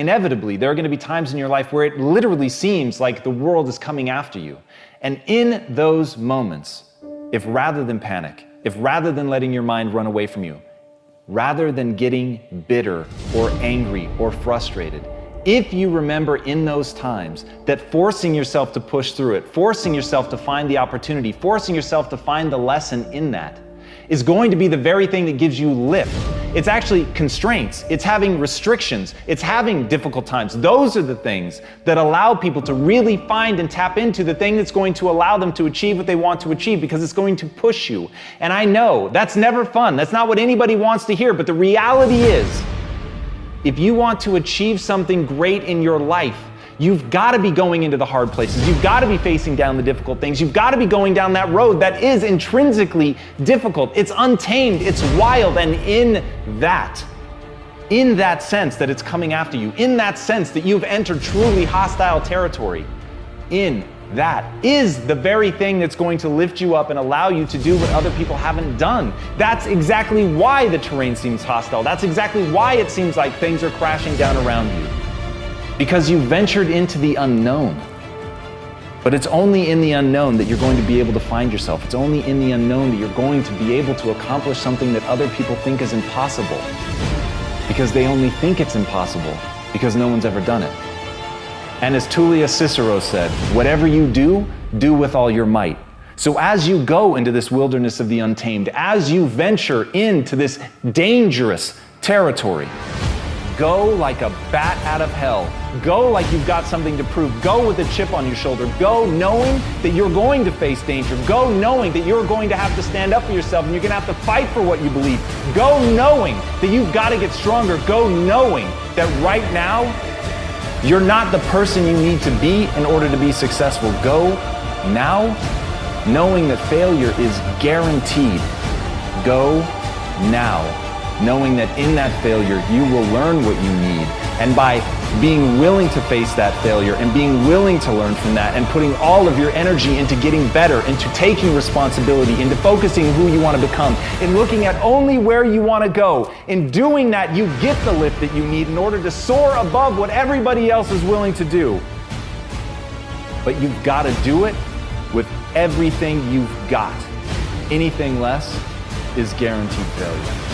inevitably, there are going to be times in your life where it literally seems like the world is coming after you. And in those moments, if rather than panic, if rather than letting your mind run away from you, rather than getting bitter or angry or frustrated, if you remember in those times that forcing yourself to push through it, forcing yourself to find the opportunity, forcing yourself to find the lesson in that, is going to be the very thing that gives you lift. It's actually constraints, it's having restrictions, it's having difficult times. Those are the things that allow people to really find and tap into the thing that's going to allow them to achieve what they want to achieve, because it's going to push you. And I know that's never fun. That's not what anybody wants to hear. But the reality is, if you want to achieve something great in your life, you've got to be going into the hard places. You've got to be facing down the difficult things. You've got to be going down that road that is intrinsically difficult. It's untamed, it's wild, and in that sense that it's coming after you, in that sense that you've entered truly hostile territory, in that is the very thing that's going to lift you up and allow you to do what other people haven't done. That's exactly why the terrain seems hostile. That's exactly why it seems like things are crashing down around you. Because you ventured into the unknown. But it's only in the unknown that you're going to be able to find yourself. It's only in the unknown that you're going to be able to accomplish something that other people think is impossible. Because they only think it's impossible because no one's ever done it. And as Tullius Cicero said, whatever you do, do with all your might. So as you go into this wilderness of the untamed, as you venture into this dangerous territory, go like a bat out of hell. Go like you've got something to prove. Go with a chip on your shoulder. Go knowing that you're going to face danger. Go knowing that you're going to have to stand up for yourself and you're going to have to fight for what you believe. Go knowing that you've got to get stronger. Go knowing that right now, you're not the person you need to be in order to be successful. Go now knowing that failure is guaranteed. Go now knowing that in that failure you will learn what you need. And by being willing to face that failure and being willing to learn from that and putting all of your energy into getting better, into taking responsibility, into focusing who you want to become, in looking at only where you want to go, in doing that, you get the lift that you need in order to soar above what everybody else is willing to do. But you've got to do it with everything you've got. Anything less is guaranteed failure.